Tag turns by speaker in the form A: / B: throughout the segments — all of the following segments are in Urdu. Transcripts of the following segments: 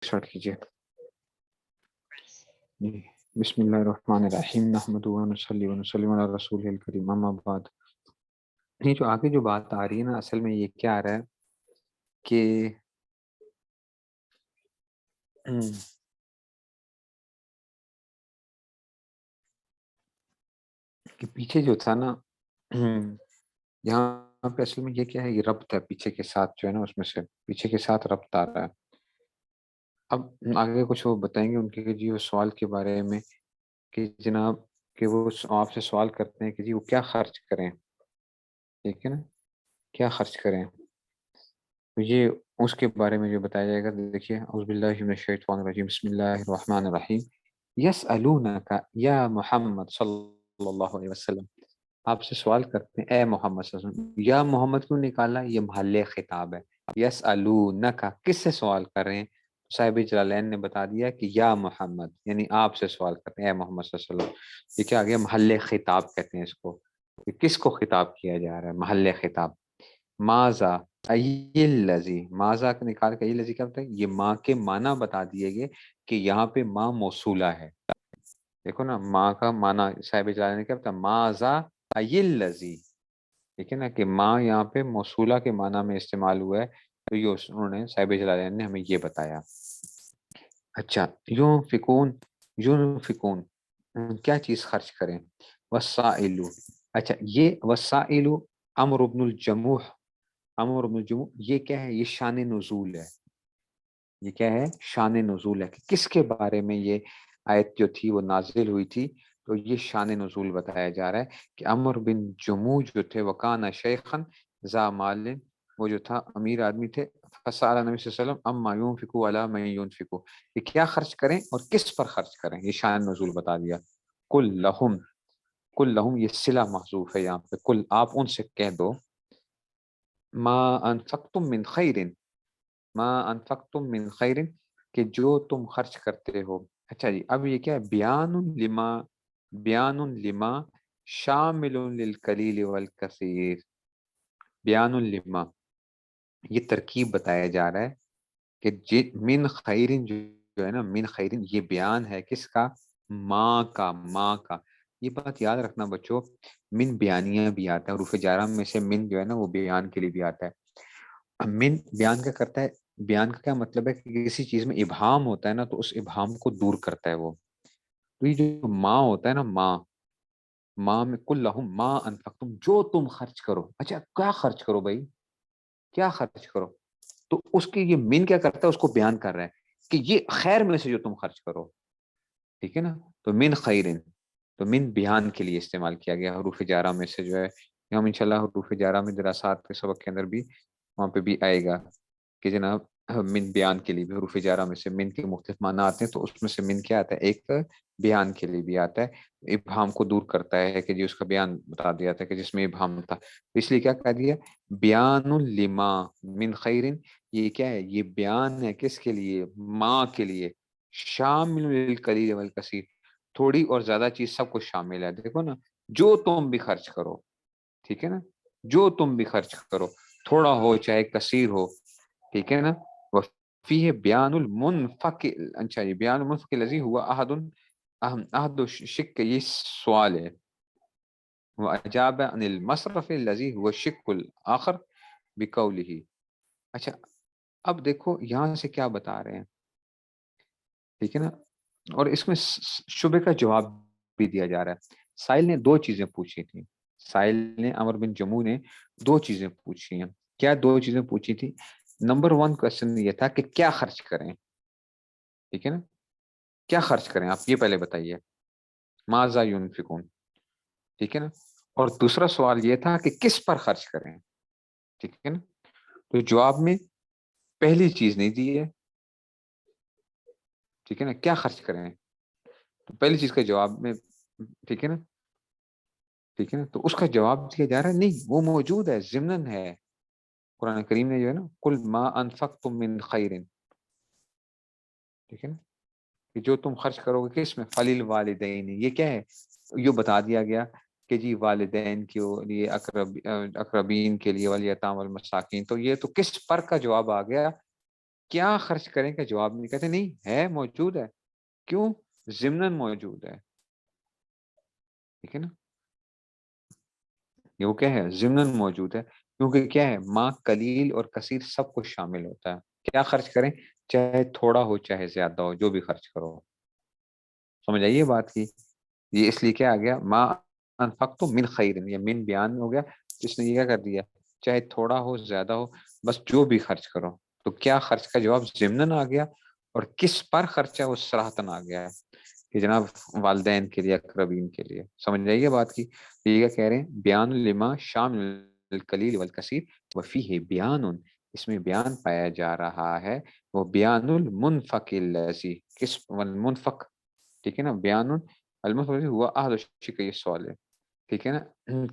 A: اسٹارٹ کیجیے جی۔ بسم اللہ الرحمن الرحیم نحمدہ ونصلی ونسلم علی رسول الکریم اما بعد۔ یہ جو آگے جو بات آ رہی ہے نا، اصل میں یہ کیا آ رہا ہے کہ پیچھے جو تھا نا، یہاں پہ اصل میں یہ کیا ہے، یہ ربط ہے پیچھے کے ساتھ جو ہے نا، اس میں سے پیچھے کے ساتھ ربط آ رہا ہے۔ اب آگے کچھ وہ بتائیں گے ان کے جی وہ سوال کے بارے میں کہ جناب کہ وہ آپ سے سوال کرتے ہیں کہ جی وہ کیا خرچ کریں، ٹھیک ہے نا، کیا خرچ کریں۔ تو یہ اس کے بارے میں جو بتایا جائے گا، دیکھیے اعوذ باللہ من الشیطان الرجیم، بسم اللہ الرحمن الرحیم۔ یسألونک یا محمد صلی اللہ علیہ وسلم، آپ سے سوال کرتے ہیں اے محمد صلی اللہ علیہ وسلم۔ یا محمد کیوں نکالا؟ یہ محل خطاب ہے۔ یسألونک کس سے سوال کر رہے ہیں؟ صاحب جلالین نے بتا دیا کہ یا محمد یعنی آپ سے سوال کرتے ہیں اے محمد صلی اللہ علیہ وسلم۔ یہ کیا آ گیا؟ محل خطاب کہتے ہیں اس کو۔ کہ کس کو خطاب کیا جا رہا ہے؟ محل خطاب۔ ماذا الذی، ماذا کا نکال کے الذی کیا ہوتا ہے؟ یہ ماں کے معنی بتا دیے گئے کہ یہاں پہ ماں موصولہ ہے۔ دیکھو نا، ماں کا معنی صاحب جلالین نے کیا بتا؟ ماذا الذی، ٹھیک ہے نا، کہ ماں یہاں پہ موصولہ کے معنی میں استعمال ہوا ہے، تو یہ انہوں نے صاحب جلالین نے ہمیں یہ بتایا۔ اچھا، یونفقون کیا چیز خرچ کریں؟ وسائل، اچھا یہ وسائل امر ابن الجموح، امر ابن الجموح یہ کیا ہے؟ یہ شان نزول ہے۔ یہ کیا ہے؟ شان نزول ہے کہ کس کے بارے میں یہ آیت جو تھی وہ نازل ہوئی تھی، تو یہ شان نزول بتایا جا رہا ہے کہ عمر بن جموح جو تھے وکان شیخا ذا مال، وہ جو تھا امیر آدمی تھے، فسأل نبی صلی اللہ علیہ وسلم اما ينفقوا علی من ينفقوا، کہ کیا خرچ کریں اور کس پر خرچ کریں، یہ شان نزول بتا دیا۔ کل لہم، کل لہم یہ صلہ محذوف ہے یہاں پہ، کل آپ ان سے کہہ دو، ما انفقتم من خیر، ما انفقتم من خیر، کہ جو تم خرچ کرتے ہو۔ اچھا جی، اب یہ کیا ہے؟ بیان لما، بیان لما شامل للقلیل والکثیر، بیان لما یہ ترکیب بتایا جا رہا ہے کہ من خیرن جو ہے نا، من خیرن یہ بیان ہے کس کا؟ ماں کا، ماں کا۔ یہ بات یاد رکھنا بچوں، من بیانیہ بھی آتا ہے، حروف جارہ میں سے من جو ہے نا وہ بیان کے لیے بھی آتا ہے۔ من بیان کا کرتا ہے، بیان کا کیا مطلب ہے کہ کسی چیز میں ابہام ہوتا ہے نا، تو اس ابہام کو دور کرتا ہے وہ۔ تو یہ جو ماں ہوتا ہے نا، ماں، ماں میں کل لہم ما انفقتم، جو تم خرچ کرو۔ اچھا کیا خرچ کرو بھائی؟ کیا خرچ کرو؟ تو اس کی یہ من کیا کرتا ہے؟ اس کو بیان کر رہا ہے کہ یہ خیر میں سے جو تم خرچ کرو، ٹھیک ہے نا۔ تو من خیرن، تو من بیان کے لیے استعمال کیا گیا حروف جارہ میں سے جو ہے، ہم انشاءاللہ حروف جارہ میں دراسات کے سبق کے اندر بھی وہاں پہ بھی آئے گا کہ جناب من بیان کے لیے بھی حروف جارہ میں سے من کے مختلف معنی آتے ہیں، تو اس میں سے من کیا آتا ہے؟ ایک بیان کے لیے بھی آتا ہے، ابہام کو دور کرتا ہے کہ جی اس کا بیان بتا دیا تھا کہ جس میں ابہام تھا، اس لیے کیا کہہ دیا؟ بیان لما من خیرن، یہ کیا ہے؟ یہ بیان ہے کس کے لیے؟ ماں کے لیے، شامل للقلیل والکثیر، تھوڑی اور زیادہ چیز سب کچھ شامل ہے۔ دیکھو نا، جو تم بھی خرچ کرو، ٹھیک ہے نا، جو تم بھی خرچ کرو، تھوڑا ہو چاہے کثیر ہو، ٹھیک ہے نا۔ وفیہ بیان المنفق، اچھا یہ بیان المنفق الذی ہوا احد شک، یہ سوال ہے۔ واجاب عن المصرف الذی هو الشق الاخر بقوله، اچھا اب دیکھو یہاں سے کیا بتا رہے ہیں، ٹھیک ہے نا، اور اس میں شبہ کا جواب بھی دیا جا رہا ہے۔ سائل نے دو چیزیں پوچھی تھی، سائل نے، عمر بن جموح نے دو چیزیں پوچھی ہیں۔ کیا دو چیزیں پوچھی تھی؟ نمبر 1 کوشچن یہ تھا کہ کیا خرچ کریں، ٹھیک ہے نا، کیا خرچ کریں آپ یہ پہلے بتائیے، ماذا ينفقون، ٹھیک ہے نا، اور دوسرا سوال یہ تھا کہ کس پر خرچ کریں، ٹھیک ہے نا۔ تو جواب میں پہلی چیز نہیں دی ہے، ٹھیک ہے نا، کیا خرچ کریں، تو پہلی چیز کا جواب میں، ٹھیک ہے نا، ٹھیک ہے نا، تو اس کا جواب دیا جا رہا ہے نہیں، وہ موجود ہے، ضمناً ہے، قرآن کریم نے جو ہے نا، کل ما انفقتم من خیر، ٹھیک ہے نا، کہ جو تم خرچ کرو گے کس میں؟ فلیل والدین، یہ کیا ہے؟ یہ بتا دیا گیا کہ جی والدین کے لیے، اقربین کے لیے، والیتام والمساکین، تو یہ تو کس پر کا جواب آ گیا؟ کیا خرچ کریں کا جواب نہیں، کہتے نہیں ہے، موجود ہے. کیوں؟ ضمناً موجود ہے. ٹھیک ہے نا، یہ وہ کیا ہے، ضمناً موجود ہے، کیونکہ کیا ہے، ماں قلیل اور کثیر سب کچھ شامل ہوتا ہے. کیا خرچ کریں، چاہے تھوڑا ہو چاہے زیادہ ہو، جو بھی خرچ کرو. سمجھ آئیے بات کی. یہ اس لیے کیا آ گیا، ماں انفقت من خیر، یہ من بیان ہو گیا. اس نے یہ کیا کر دیا، چاہے تھوڑا ہو زیادہ ہو، بس جو بھی خرچ کرو. تو کیا خرچ کا جواب ضمناً آ گیا، اور کس پر خرچہ وہ صراحتاً آ گیا ہے کہ جناب والدین کے لیے، اقربین کے لیے. سمجھ جائیے بات کی. یہ کیا کہہ رہے ہیں، بیان لما شامل القلیل والکثیر وفیہ بیان، اس میں بیان پایا جا رہا ہے، وہ بیان المنفق الذی، کس المنفق، ٹھیک ہے نا، بیان المنفق ہوا اہل الشک، یہ سوال ہے. ٹھیک ہے نا،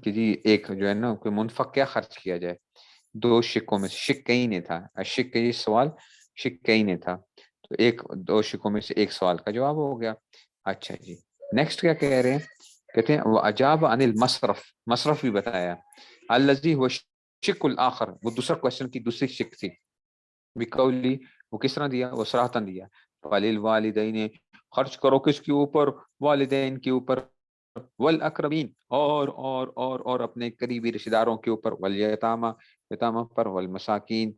A: کہ جی ایک جو ہے نا کوئی منفق کیا خرچ کیا جائے، دو شکوں میں سے، شک کہیں نہیں تھا، شک کا یہ سوال شک کہیں نہیں تھا، تو ایک دو شکوں میں سے ایک سوال کا جواب ہو گیا. اچھا جی، نیکسٹ کیا کہہ رہے ہیں، کہتے ہیں وہ اجاب عن المصرف، مصرف بھی بتایا، الذی هو شک الاخر، وہ دوسرا کوشچن کی دوسری شک تھی. بقولی، وہ کس طرح دیا، وہ صراحتاً دیا، وللوالدین، خرچ کرو کس کے اوپر، والدین کے اوپر، والاقربین، اور اپنے قریبی رشتہ داروں کے اوپر، والیتامى، یتامہ پر، والمساکین،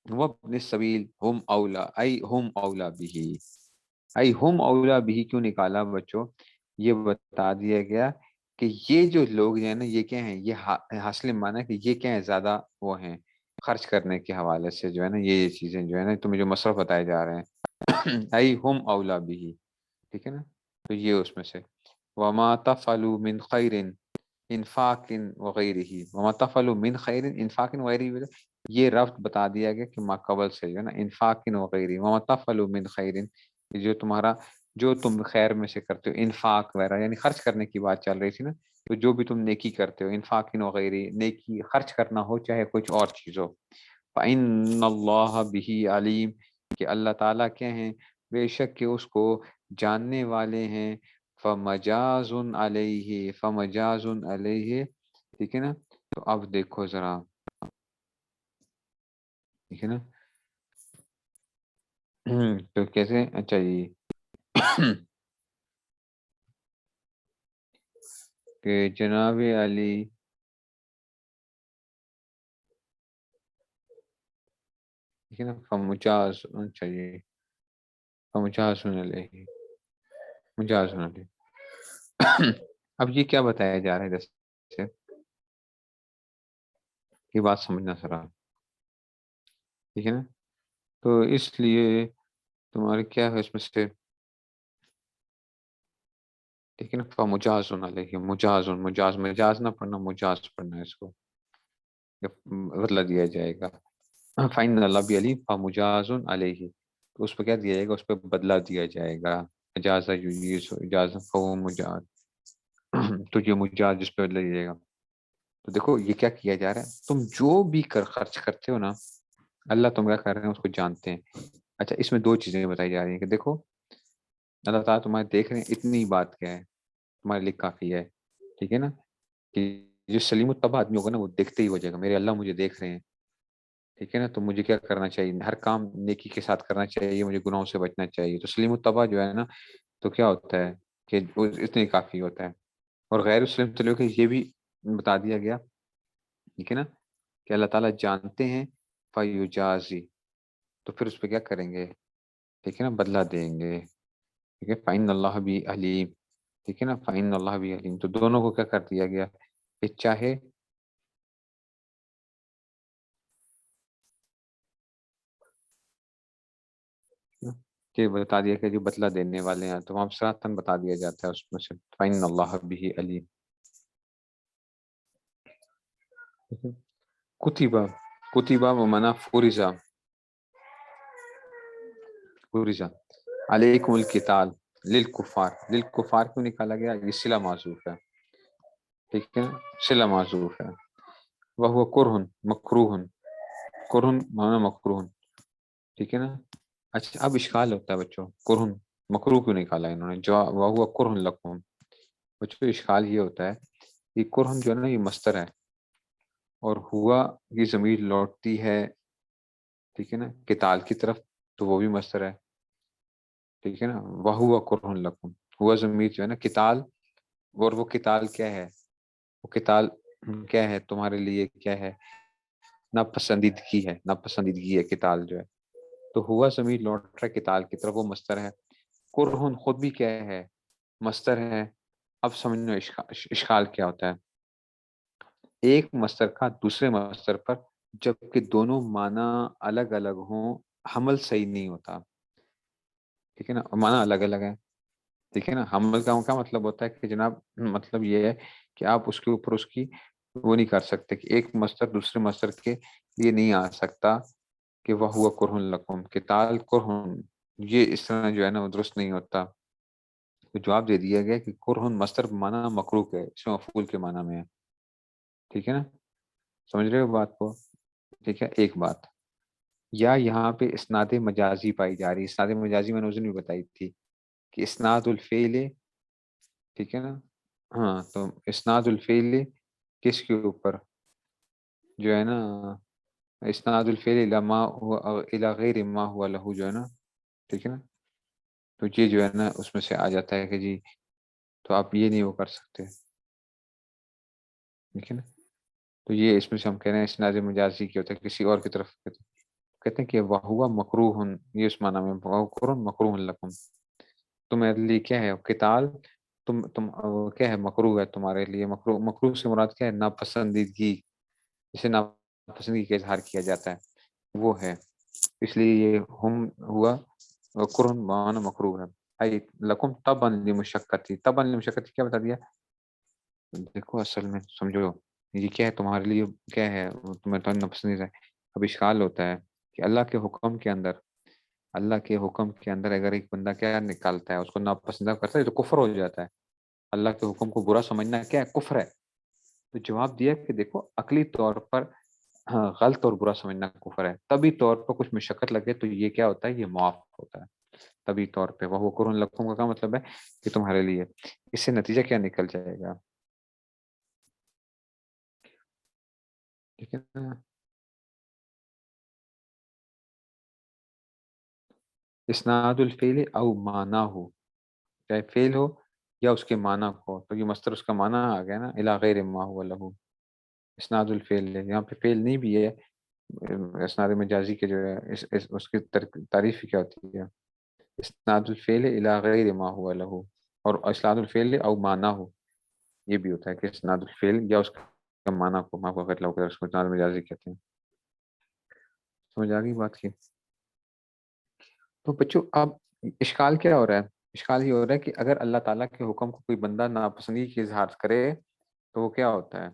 A: وابن السبیل، ہم اولا، ای ہم اولا بھی، ای ہم اولا بھی کیوں نکالا بچوں، یہ بتا دیا گیا کہ یہ جو لوگ جو ہیں نا، یہ کیا ہیں، یہ حاصل مانا کہ یہ کیا ہیں، زیادہ وہ ہیں خرچ کرنے کے حوالے سے، جو ہے نا یہ چیزیں جو ہے نا تمہیں جو مصرف بتائے جا رہے ہیں، ای ہم اولا بھی. ٹھیک ہے نا، تو یہ اس میں سے، وما تفعلوا من خیر انفاق وغیرہ، وما تفعلوا من خیر انفاق وغیرہ، یہ ربط بتا دیا گیا کہ ما قبل سے جو ہے نا، انفاق وغیرہ، وما تفعلوا من خیر، جو تمہارا، جو تم خیر میں سے کرتے ہو، انفاق وغیرہ یعنی خرچ کرنے کی بات چل رہی تھی نا، تو جو بھی تم نیکی کرتے ہو، انفاق وغیرہ، نیکی خرچ کرنا ہو چاہے کچھ اور چیز ہو، فإن اللہ بہ علیم، کہ اللہ تعالیٰ کیا ہیں، بے شک کہ اس کو جاننے والے ہیں. فمجاز علیہ، فمجاز علیہ، ٹھیک ہے نا. تو اب دیکھو ذرا، ٹھیک ہے نا، تو کیسے، اچھا جی، کہ جناب علی، ٹھیک ہے نا، فمجاز، اچھا جی، فمجاز علیہ، مجاز علیہ. اب یہ کیا بتایا جا رہا ہے، جیسے یہ بات سمجھنا ذرا، ٹھیک ہے نا. تو اس لیے تمہارے کیا ہے اس میں سے، ٹھیک ہے نا، فمجاز علیہ، مجاز، مجاز، مجاز نہ پڑھنا، مجاز پڑھنا ہے اس کو، بدلہ دیا جائے گا. فائن اللہ بھی علی فمجاز علیہ، تو اس پہ کیا دیا جائے گا، اس پہ بدلہ دیا جائے گا. اجازہ اجازہ فہو مجاز، تو یہ مجاز جس پہ بدلہ دیا جائے گا. تو دیکھو یہ کیا جا رہا ہے، تم جو بھی خرچ کرتے ہو نا، اللہ تم کیا کر رہے ہیں اس کو جانتے ہیں. اچھا، اس میں دو چیزیں بتائی جا رہی ہیں کہ دیکھو اللہ تعالیٰ تمہارے دیکھ رہے ہیں، اتنی بات کیا ہے تمہارے لیے کافی ہے. ٹھیک ہے نا، کہ جو سلیم الطبع آدمی ہوگا نا، وہ دیکھتے ہی ہو جائے گا میرے اللہ مجھے دیکھ رہے ہیں. ٹھیک ہے نا، تو مجھے کیا کرنا چاہیے، ہر کام نیکی کے ساتھ کرنا چاہیے، مجھے گناہوں سے بچنا چاہیے. تو سلیم الطبع جو ہے نا، تو کیا ہوتا ہے کہ اتنے کافی ہوتا ہے. اور غیر مسلم تو لوگ یہ بھی بتا دیا گیا، ٹھیک ہے نا، کہ اللہ تعالیٰ جانتے ہیں، فیجازی، تو پھر اس پہ کیا کریں گے، ٹھیک ہے نا، بدلہ دیں گے. ٹھیک ہے، فَإِنَّ اللَّهَ بِهِ عَلِيمٌ، ٹھیک ہے نا، فَإِنَّ اللَّهَ بِهِ عَلِيمٌ. تو دونوں کو کیا کر دیا گیا کہ چاہے کہ بتا دیا کہ جو بدلہ دینے والے ہیں، تو وہاں صراحتاً بتا دیا جاتا ہے اس میں سے، فَإِنَّ اللَّهَ بِهِ عَلِيمٌ. کتبہ، کتبہ ومنا فرضہ، فرضہ علیکم القتال للکفار، للکفار کیوں نکالا گیا، یہ صلہ معذوف ہے. ٹھیک ہے، صلہ معذوف ہے. وہ کرہن مکروہن، کرہن مانا مکروہن. ٹھیک ہے نا. اچھا، اب اشکال ہوتا ہے بچوں، کرہن مکروہ کیوں نکالا انہوں نے، جو وہ کرہن لکم. بچوں اشکال یہ ہوتا ہے کہ کرہن جو ہے نا یہ مصدر ہے، اور ہوا یہ ضمیر لوٹتی ہے ٹھیک ہے نا. قتال کی طرف تو وہ بھی مصدر ہے. ٹھیک ہے نا. وَهُوَ كُرْهٌ لَكُمْ، ہوا ضمیر جو ہے نا قتال، اور وہ قتال کیا ہے، وہ قتال کیا ہے تمہارے لیے، کیا ہے، ناپسندیدگی ہے، ناپسندیدگی ہے قتال جو ہے. تو ہوا ضمیر لوٹ رہا ہے قتال کی طرف، وہ مصدر ہے. کرہن خود بھی کیا ہے، مصدر ہے. اب سمجھنا اشکال کیا ہوتا ہے. ایک مصدر کا دوسرے مصدر پر جبکہ دونوں معنی الگ الگ ہوں، حمل صحیح نہیں ہوتا. ٹھیک ہے نا. معنی الگ الگ ہے. ٹھیک ہے نا. حمل کا کیا مطلب ہوتا ہے کہ جناب، مطلب یہ ہے کہ آپ اس کے اوپر اس کی وہ نہیں کر سکتے کہ ایک مصدر دوسرے مصدر کے لیے نہیں آ سکتا کہ وہ ہوا کرہن لکم، قتال کرہن، یہ اس طرح جو ہے نا وہ درست نہیں ہوتا. تو جواب دے دیا گیا کہ کرہن مصدر معنی مکروہ ہے، اس میں مفعول کے معنی میں ہے. ٹھیک ہے نا. سمجھ رہے ہو بات کو. ٹھیک ہے. ایک بات، یا یہاں پہ اسناد مجازی پائی جا رہی ہے. اسناد مجازی میں نے اس دن بھی بتائی تھی کہ اسناد الفعل، ٹھیک ہے نا. ہاں، تو اسناد الفعل کس کے اوپر جو ہے نا، اسناد الفعل الی ما هو الی غیر ما هو له جو ہے نا. ٹھیک ہے نا. تو یہ جو ہے نا اس میں سے آ جاتا ہے کہ جی، تو آپ یہ نہیں وہ کر سکتے. ٹھیک ہے نا. تو یہ اس میں سے ہم کہہ رہے ہیں اسناد مجازی کی ہوتا ہے کسی اور کی طرف، کہتے ہیں کہ وہ ہوا مکروہ، یہ اس معنی میں مکروہ لکم، تمہارے لیے کیا ہے قتال، تم کیا ہے مکروہ ہے تمہارے لیے. مکروہ، مکروہ سے مراد کیا ہے، ناپسندیدگی، جسے ناپسندگی کا اظہار کیا جاتا ہے وہ ہے. اس لیے یہ ہم ہوا قرن معنی مکروہ ہے. ای لکم تبا لمشقتی، تبا لمشقتی کیا بتا دیا. دیکھو اصل میں سمجھو، یہ کیا ہے تمہارے لیے، کیا ہے تمہیں تو ناپسندیدہ ہے. اب اشکال ہوتا ہے کہ اللہ کے حکم کے اندر، اللہ کے حکم کے اندر اگر ایک بندہ کیا نکالتا ہے، اس کو ناپسندیدہ کرتا ہے تو کفر ہو جاتا ہے. اللہ کے حکم کو برا سمجھنا کیا ہے، کفر ہے. تو جواب دیا کہ دیکھو عقلی طور پر ہاں غلط اور برا سمجھنا کفر ہے، طبی طور پر کچھ مشقت لگے تو یہ کیا ہوتا ہے، یہ معاف ہوتا ہے طبی طور پہ. وہ قرآن لکھوں کا کیا مطلب ہے کہ تمہارے لیے. اس سے نتیجہ کیا نکل جائے گا. ٹھیک ہے نا. اسناد الفعل او معنی ہو، چاہے فعل ہو یا اس کے معنی کو، تو یہ مصدر اس کا معنی آ گیا نا، الی غیر ما هو له. اسناد الفعل ہے، یہاں پہ فعل نہیں بھی ہے. اسناد مجازی کے جو ہے اس کی تعریف کیا ہوتی ہے، اسناد الفعل الی غیر ما هو له، اور اسناد الفعل او معنی ہو یہ بھی ہوتا ہے کہ اسناد الفعل یا اس کا معنی کو، ما کو غیر لو کر اس کو اسناد مجازی کہتے ہیں. سمجھ آ گئی بات کی. تو بچوں اب اشکال کیا ہو رہا ہے، اشکال یہ ہو رہا ہے کہ اگر اللہ تعالیٰ کے حکم کو کوئی بندہ ناپسندی کی اظہار کرے تو وہ کیا ہوتا ہے،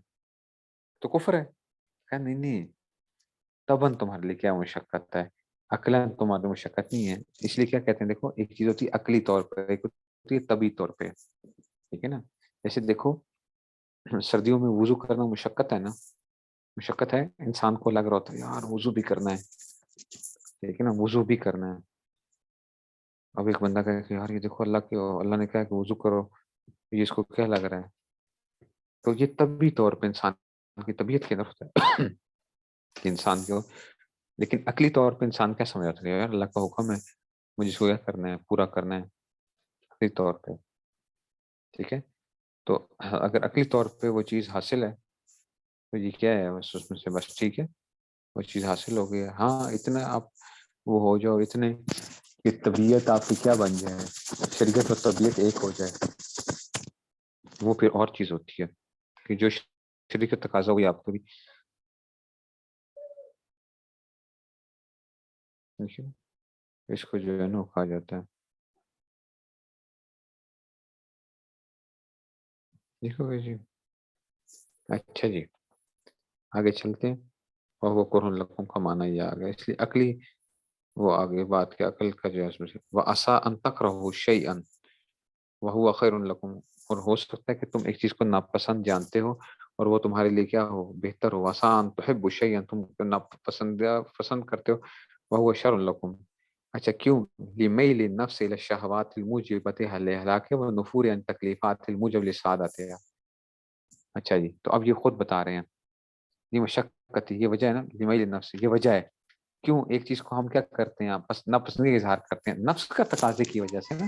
A: تو کفر ہے. کہ نہیں نہیں، تباً تمہارے لیے کیا مشقت ہے، عقلاً تمہارے مشقت نہیں ہے. اس لیے کیا کہتے ہیں، دیکھو ایک چیز ہوتی ہے عقلی طور پہ، ایک ہوتی ہے طبی طور پہ. ٹھیک ہے نا. جیسے دیکھو سردیوں میں وضو کرنا مشقت ہے نا، مشقت ہے. انسان کو لگ رہا ہوتا ہے یار وضو بھی کرنا ہے. ٹھیک ہے نا. وضو بھی کرنا ہے. اب ایک بندہ کہے کہ یار یہ دیکھو اللہ نے کہا کہ وضو کرو، یہ اس کو کیا لگ رہا ہے. تو یہ طبی طور پہ انسان کی طبیعت کے اندر ہوتا ہے کہ انسان کو. لیکن عقلی طور پہ انسان کیا سمجھاتا ہے، یار اللہ کا حکم ہے مجھے اس کو کیا کرنا ہے، پورا کرنا ہے عقلی طور پہ. ٹھیک ہے. تو اگر عقلی طور پہ وہ چیز حاصل ہے تو یہ کیا ہے، بس اس میں سے بس ٹھیک ہے وہ چیز حاصل ہو گئی ہے. ہاں اتنا آپ وہ ہو جاؤ، اتنے کہ طبیعت آپ کی کیا بن جائے، شریعت اور طبیعت ایک ہو جائے، وہ پھر اور چیز ہوتی ہے کہ جو شریعت تقاضا ہوئی آپ کو بھی. اس کو جو ہے نا کہا جاتا ہے. دیکھو گے جی. اچھا جی آگے چلتے ہیں. اور وہ قرآن لکھوں کا معنی یہ آ گیا، اس لیے عقلی وہ آگے بات کے عقل کا جو ہے اس میں سے وہ عسا ان تکرہوا شیئا وہو خیر لکم، اور ہو سکتا ہے کہ تم ایک چیز کو ناپسند جانتے ہو اور وہ تمہارے لیے کیا ہو، بہتر ہو. عسا ان تحبوا شیئا، تم ناپسندیدہ پسند کرتے ہو، وہو شر لکم. اچھا کیوں، لمیل النفس الى الشہوات الموجبۃ للہلاک ونفور عن تکلیفات الموجب لسعادتها. اچھا جی. تو اب یہ خود بتا رہے ہیں یہ مشقت، یہ وجہ ہے نا، لمیل النفس یہ وجہ ہے کیوں ایک چیز کو ہم کیا کرتے ہیں بس ناپسندی کا اظہار کرتے ہیں نفس کا تقاضے کی وجہ سے نا.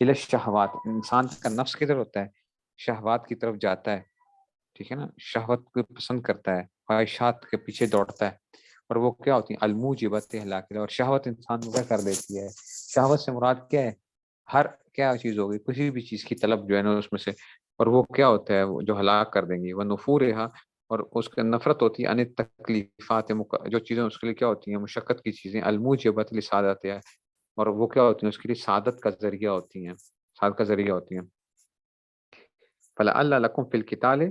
A: الی الشہوات، انسان کا نفس کدھر ہوتا ہے؟ شہوات کی طرف جاتا ہے، ٹھیک ہے نا، شہوت کو پسند کرتا ہے، خواہشات کے پیچھے دوڑتا ہے، اور وہ کیا ہوتی ہیں الموجبات ہلاک. اور شہوت انسان کو کیا کر دیتی ہے؟ شہوت سے مراد کیا ہے؟ ہر کیا چیز ہوگی، کسی بھی چیز کی طلب جو ہے نا اس میں سے، اور وہ کیا ہوتا ہے وہ جو ہلاک کر دیں گی. وہ نفورہا، اور اس کے نفرت ہوتی ہے ان تکلیفات، جو چیزیں اس کے لیے کیا ہوتی ہیں مشقت کی چیزیں، الموجبات لسعادت ہے، اور وہ کیا ہوتی ہیں اس کے لیے سعادت کا ذریعہ ہوتی ہیں، سعادت کا ذریعہ ہوتی ہیں. فلعل لکم فی القتال،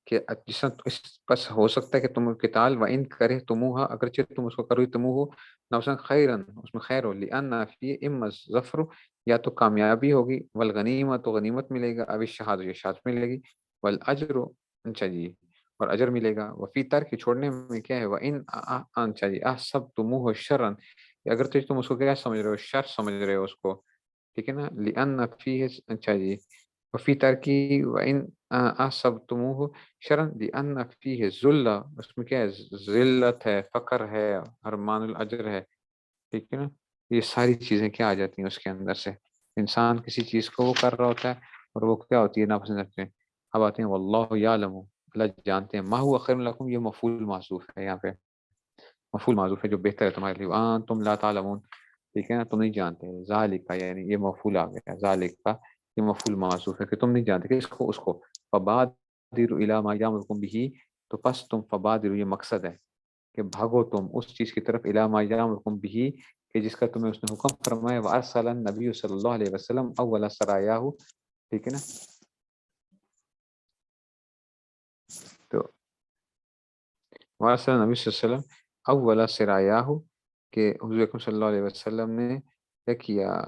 A: کہ جس اس بس ہو سکتا ہے کہ تم قتال و ان کرے تموہا، اگرچہ تم اس کو کرو تمو ہو نوسن خیرن، اس میں خیر ہو، لئن فی اما ظفر، یا تو کامیابی ہوگی، والغنیمت تو غنیمت ملے گا، اب الشہادہ یا شہادت ملے گی، والاجر اچھا جی اور اجر ملے گا، وفی ترک چھوڑنے میں کیا ہے، وان اچھا جی احسب تموہ شرن، اگرچہ تم اس کو کیا سمجھ رہے ہو شر سمجھ رہے ہو اس کو، ٹھیک ہے نا، لئن فیہ اچھا جی وفی ترکی وان احسبتموہ شرن لأن فیہ ذلہ، اس میں کیا ہے ذلت ہے، فقر ہے، حرمان الاجر ہے، ٹھیک ہے نا. یہ ساری چیزیں کیا آ جاتی ہیں اس کے اندر سے، انسان کسی چیز کو وہ کر رہا ہوتا ہے اور وہ کیا ہوتی ہے ناپسند کرتے ہیں. اب آتے ہیں واللہ یعلم، اللہ جانتے ہیں، ما هو خیر لکم، یہ مفعول معذوف ہے، یہاں پہ مفعول معذوف ہے جو بہتر ہے تمہارے لیے، تم لا تعلمون، ٹھیک ہے نا، تم نہیں جانتے. ذالک کا یعنی یہ مفعول آ گیا، ذالک کا یہ مفعول معذوف ہے کہ تم نہیں جانتے کس کو، اس کو. فبادروا الی ما یامرکم بہ، تو پس تم فبادروا یہ مقصد ہے کہ بھاگو تم اس چیز کی طرف الی ما یامرکم بہ کہ جس کا تمہیں اس نے حکم فرمایا. وارسل النبی صلی اللہ علیہ وسلم اول سرایہ، ٹھیک ہے نا. تو وارسل النبی صلی اللہ علیہ وسلم اول سرایہ، کہ حضور اکرم صلی اللہ علیہ وسلم نے کیا کیا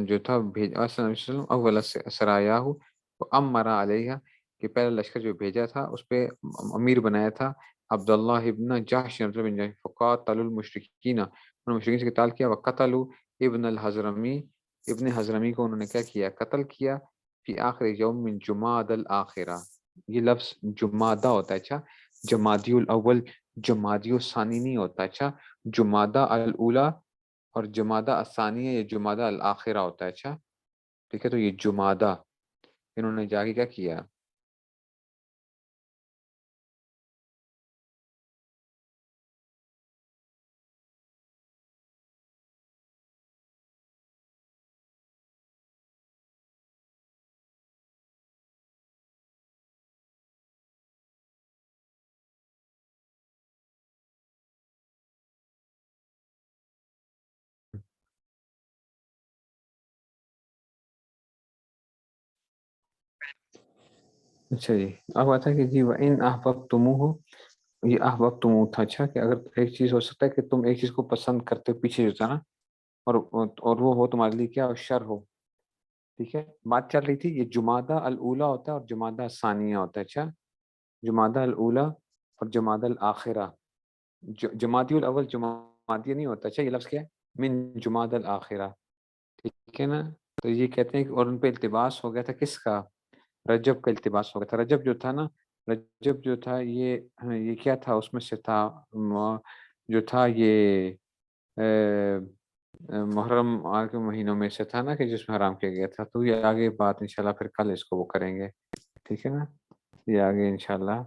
A: جو تھا بھیجا، وارسل النبی صلی اللہ علیہ وسلم اول سرایہ وامر علیہ، کہ پہلا لشکر جو بھیجا تھا اس پہ امیر بنایا تھا عبداللہ ابن جحش بن جحش، فقاتل المشرکین، انہوں نے مشرکین سے قتال کیا، وقتلوا ابن الحضرمی، ابن حضرمی کو انہوں نے کیا کیا قتل کیا، فی آخر یوم من جماد الاخرہ، یہ لفظ جمادہ ہوتا ہے، اچھا جمادی الاول جمادی الثانی نہیں ہوتا، اچھا جمادہ الاولی اور جمادہ الثانیہ یہ جمادہ الاخرہ ہوتا ہے، اچھا ٹھیک ہے. تو یہ جمادہ انہوں نے جا کے کیا کیا، اچھا جی. اب آتا ہے کہ جی وَإِنْ أَحْبَبْتُمُوهُ، یہ احببتم تھا، اچھا کہ اگر ایک چیز ہو سکتا ہے کہ تم ایک چیز کو پسند کرتے ہو پیچھے جو تھا نا، اور وہ ہو تمہارے لیے کیا شر ہو، ٹھیک ہے. بات چل رہی تھی یہ جمادہ الاولی ہوتا ہے اور جمادہ الثانیہ ہوتا ہے، اچھا جمادہ الاولی اور جمادہ الاخرہ. جمادی الاول جمادی نہیں ہوتا، اچھا یہ لفظ کیا ہے من جمادہ الاخرہ، ٹھیک ہے نا. تو یہ کہتے ہیں کہ اور ان پہ التباس ہو گیا تھا کس کا، رجب کا التباس ہو گیا تھا. رجب جو تھا نا، رجب جو تھا یہ کیا تھا اس میں سے تھا جو تھا یہ محرم کے مہینوں میں سے تھا نا کہ جس میں حرام کیا گیا تھا. تو یہ آگے بات انشاءاللہ پھر کل اس کو وہ کریں گے، ٹھیک ہے نا. یہ آگے انشاءاللہ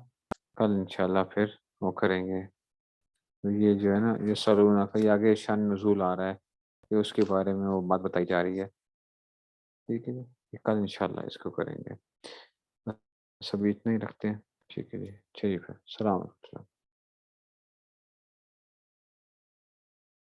A: کل انشاءاللہ پھر وہ کریں گے. یہ جو ہے نا یہ سلونہ کا یہ آگے شان نزول آ رہا ہے کہ اس کے بارے میں وہ بات بتائی جا رہی ہے، ٹھیک ہے جی. یہ کل انشاءاللہ اس کو کریں گے. سبھی اتنے ہی رکھتے ہیں، ٹھیک ہے جی. چلیے پھر السلام علیکم.